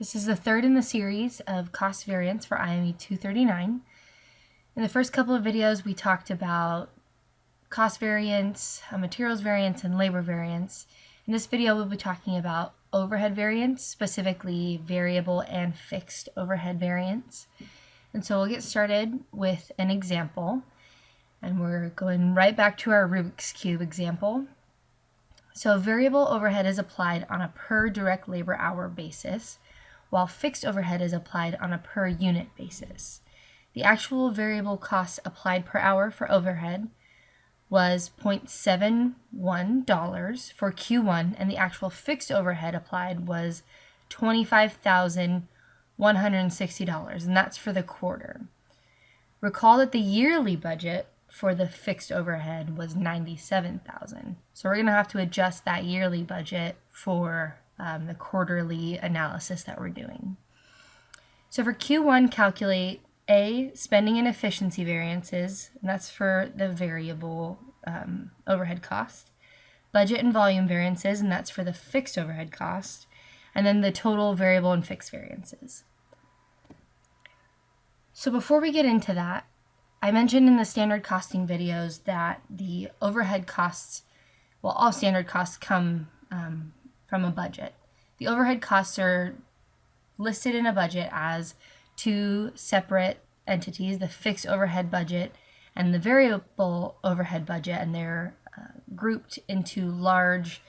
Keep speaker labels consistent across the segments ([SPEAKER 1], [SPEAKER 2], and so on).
[SPEAKER 1] This is the third in the series of cost variance for IME 239. In the first couple of videos, we talked about cost variance, materials variance, and labor variance. In this video, we'll be talking about overhead variance, specifically variable and fixed overhead variance. And so we'll get started with an example, and we're going right back to our Rubik's Cube example. So variable overhead is applied on a per direct labor hour basis, while fixed overhead is applied on a per unit basis. The actual variable cost applied per hour for overhead was $0.71 for Q1, and the actual fixed overhead applied was $25,160, and that's for the quarter. Recall that the yearly budget for the fixed overhead was $97,000. So we're going to have to adjust that yearly budget for the quarterly analysis that we're doing. So for Q1, calculate A, spending and efficiency variances, and that's for the variable overhead cost, budget and volume variances, and that's for the fixed overhead cost, and then the total variable and fixed variances. So before we get into that, I mentioned in the standard costing videos that the overhead costs, well, all standard costs come from a budget. The overhead costs are listed in a budget as two separate entities, the fixed overhead budget and the variable overhead budget, and they're grouped into large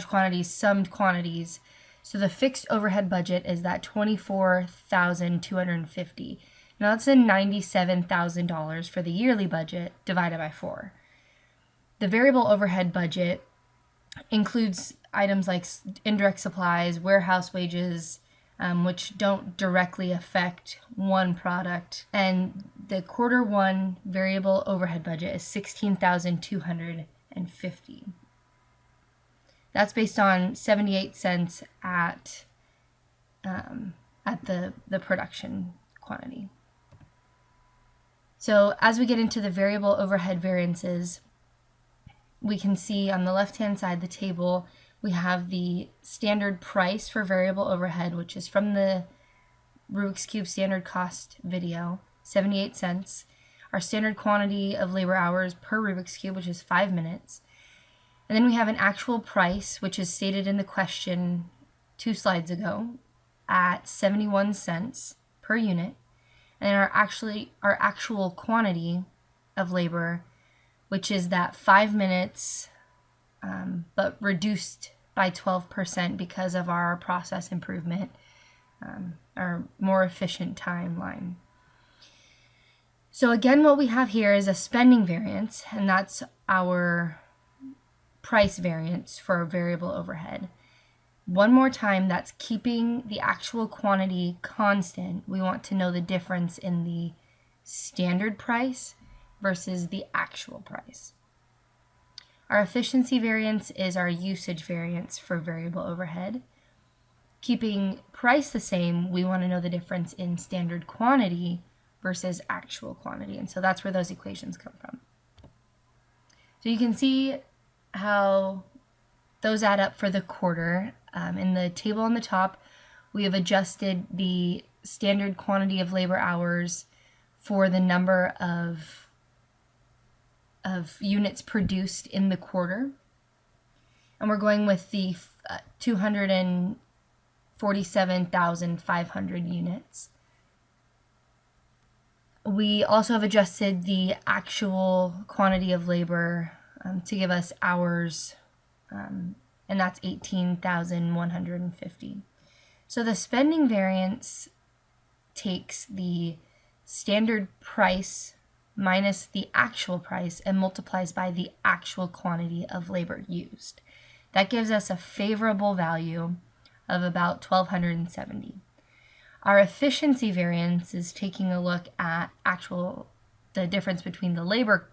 [SPEAKER 1] quantities, summed quantities. So the fixed overhead budget is that $24,250. Now that's $97,000 for the yearly budget divided by 4. The variable overhead budget includes items like indirect supplies, warehouse wages, which don't directly affect one product. And the quarter one variable overhead budget is $16,250. That's based on 78 cents at the production quantity. So as we get into the variable overhead variances, we can see on the left-hand side the table, we have the standard price for variable overhead, which is from the Rubik's Cube standard cost video, 78 cents. Our standard quantity of labor hours per Rubik's Cube, which is 5 minutes. And then we have an actual price, which is stated in the question 2 slides ago, at 71 cents per unit. And our actual quantity of labor, which is that 5 minutes, but reduced by 12% because of our process improvement, our more efficient timeline. So again, what we have here is a spending variance, and that's our price variance for variable overhead. One more time, that's keeping the actual quantity constant. We want to know the difference in the standard price versus the actual price. Our efficiency variance is our usage variance for variable overhead. Keeping price the same, we want to know the difference in standard quantity versus actual quantity, and so that's where those equations come from. So you can see how those add up for the quarter. In the table on the top, we have adjusted the standard quantity of labor hours for the number of units produced in the quarter. And we're going with the 247,500 units. We also have adjusted the actual quantity of labor to give us hours, and that's 18,150. So the spending variance takes the standard price minus the actual price and multiplies by the actual quantity of labor used. That gives us a favorable value of about 1,270. Our efficiency variance is taking a look at the difference between the labor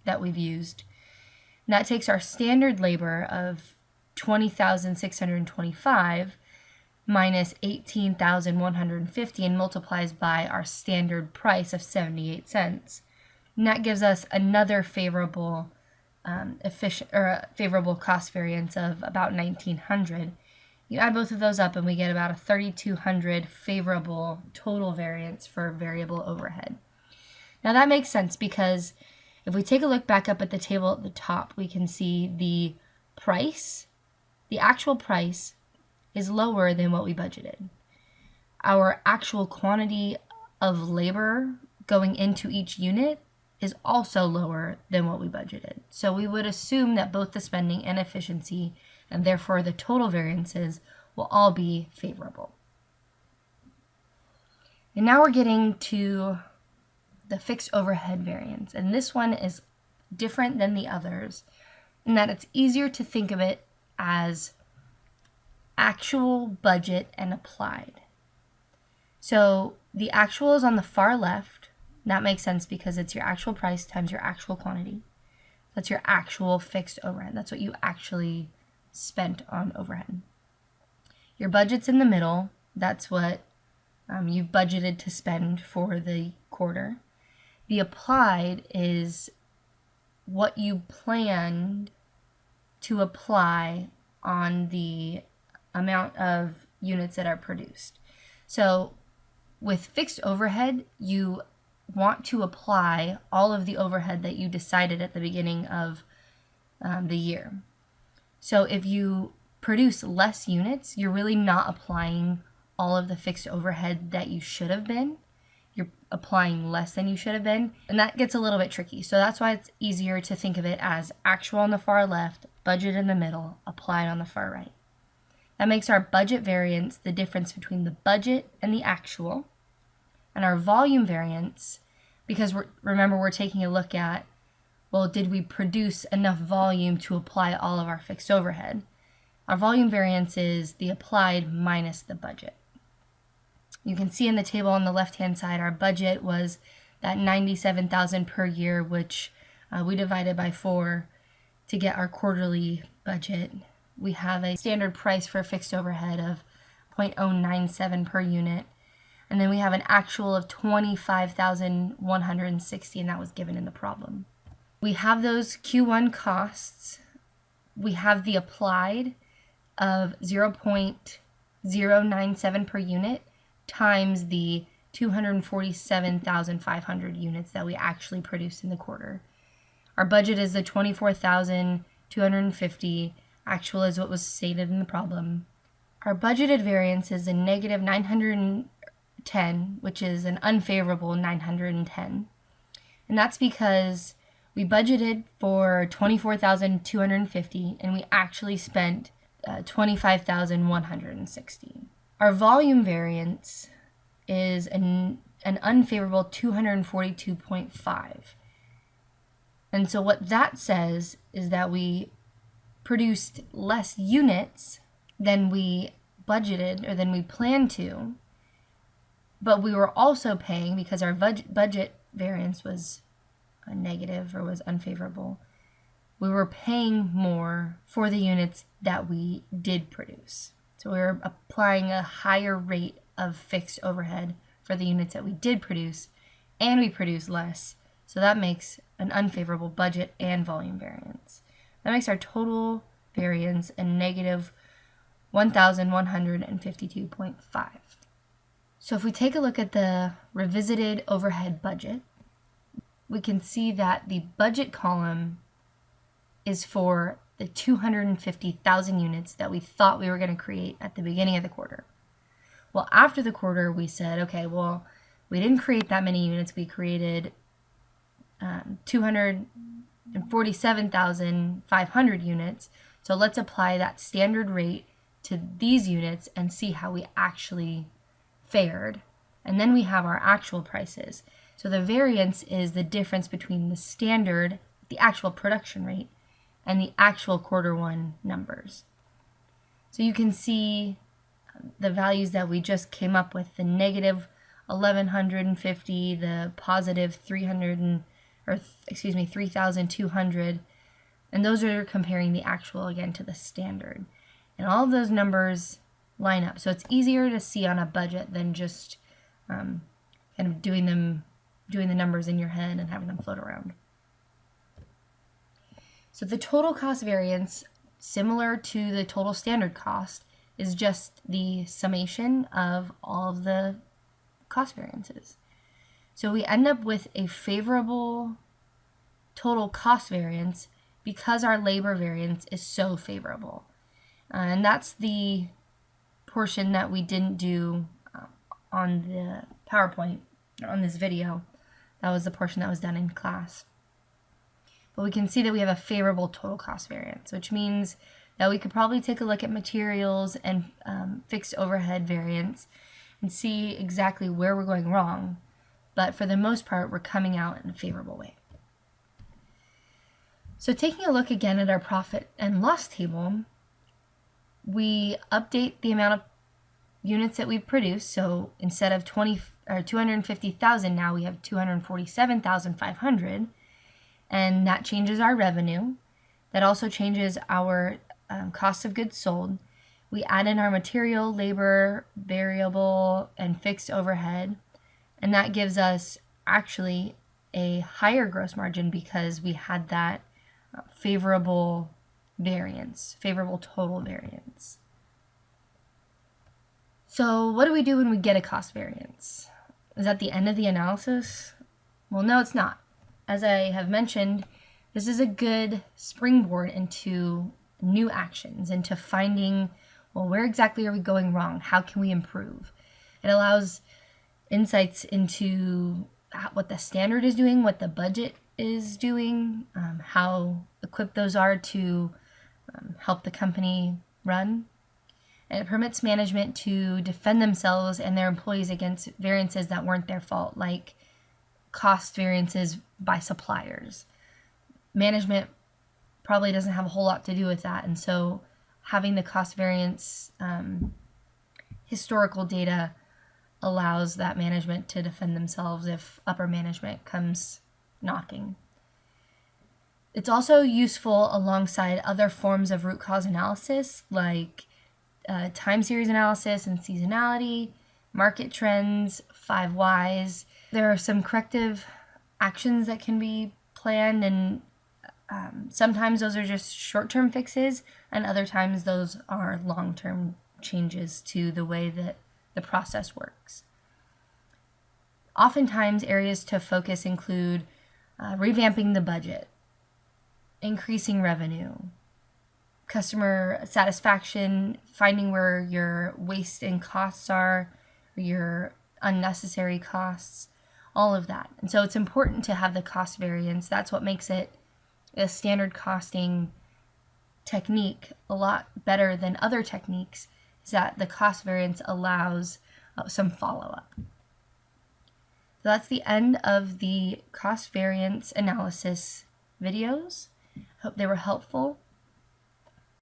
[SPEAKER 1] that we've used. And that takes our standard labor of 20,625 minus 18,150 and multiplies by our standard price of 78 cents. And that gives us another favorable favorable cost variance of about 1,900. You add both of those up and we get about a 3,200 favorable total variance for variable overhead. Now that makes sense because if we take a look back up at the table at the top, we can see the price, the actual price is lower than what we budgeted. Our actual quantity of labor going into each unit is also lower than what we budgeted. So we would assume that both the spending and efficiency, and therefore the total variances, will all be favorable. And now we're getting to the fixed overhead variance. And this one is different than the others in that it's easier to think of it as actual, budget, and applied. So the actual is on the far left. That makes sense because it's your actual price times your actual quantity. That's your actual fixed overhead. That's what you actually spent on overhead. Your budget's in the middle. That's what you've budgeted to spend for the quarter. The applied is what you planned to apply on the amount of units that are produced. So with fixed overhead, you want to apply all of the overhead that you decided at the beginning of the year. So if you produce less units, you're really not applying all of the fixed overhead that you should have been. You're applying less than you should have been, and that gets a little bit tricky. So that's why it's easier to think of it as actual on the far left, budget in the middle, applied on the far right. That makes our budget variance the difference between the budget and the actual. And our volume variance, because remember we're taking a look at, well, did we produce enough volume to apply all of our fixed overhead? Our volume variance is the applied minus the budget. You can see in the table on the left-hand side, our budget was that 97,000 per year, which we divided by 4 to get our quarterly budget. We have a standard price for fixed overhead of 0.097 per unit. And then we have an actual of 25,160, and that was given in the problem. We have those Q1 costs. We have the applied of 0.097 per unit times the 247,500 units that we actually produced in the quarter. Our budget is the 24,250. Actual is what was stated in the problem. Our budgeted variance is a negative 910, which is an unfavorable 910. And that's because we budgeted for 24,250 and we actually spent 25,160. Our volume variance is an unfavorable 242.5. And so what that says is that we produced less units than we budgeted or than we planned to, but we were also paying, because our budget variance was a negative or was unfavorable, we were paying more for the units that we did produce. So we were applying a higher rate of fixed overhead for the units that we did produce, and we produced less. So that makes an unfavorable budget and volume variance. That makes our total variance a negative 1,152.5. So if we take a look at the revisited overhead budget, we can see that the budget column is for the 250,000 units that we thought we were going to create at the beginning of the quarter. Well, after the quarter, we said, okay, well, we didn't create that many units. We created 247,500 units. So let's apply that standard rate to these units and see how we actually fared. And then we have our actual prices. So the variance is the difference between the standard, the actual production rate, and the actual quarter one numbers. So you can see the values that we just came up with, the negative 1,150, the positive 3,200, and those are comparing the actual again to the standard. And all of those numbers line up. So it's easier to see on a budget than just kind of doing the numbers in your head and having them float around. So the total cost variance, similar to the total standard cost, is just the summation of all of the cost variances. So we end up with a favorable total cost variance because our labor variance is so favorable. And that's the portion that we didn't do on the PowerPoint, on this video. That was the portion that was done in class. But we can see that we have a favorable total cost variance, which means that we could probably take a look at materials and fixed overhead variance and see exactly where we're going wrong. But for the most part, we're coming out in a favorable way. So taking a look again at our profit and loss table, we update the amount of units that we've produced. So instead of 250,000, now we have 247,500, and that changes our revenue. That also changes our cost of goods sold. We add in our material, labor, variable, and fixed overhead, and that gives us actually a higher gross margin because we had that favorable variance, favorable total variance. So what do we do when we get a cost variance? Is that the end of the analysis? Well, no, it's not. As I have mentioned, this is a good springboard into new actions, into finding, well, where exactly are we going wrong? How can we improve? It allows insights into what the standard is doing, what the budget is doing, how equipped those are to help the company run. And it permits management to defend themselves and their employees against variances that weren't their fault, like cost variances by suppliers. Management probably doesn't have a whole lot to do with that, and so having the cost variance historical data allows that management to defend themselves if upper management comes knocking. It's also useful alongside other forms of root cause analysis like time series analysis and seasonality, market trends, 5 whys. There are some corrective actions that can be planned, and sometimes those are just short-term fixes, and other times those are long-term changes to the way that the process works. Oftentimes, areas to focus include revamping the budget, increasing revenue, customer satisfaction, finding where your waste and costs are, or your unnecessary costs, all of that. And so it's important to have the cost variance. That's what makes it a standard costing technique a lot better than other techniques, is that the cost variance allows some follow-up. So that's the end of the cost variance analysis videos. Hope they were helpful.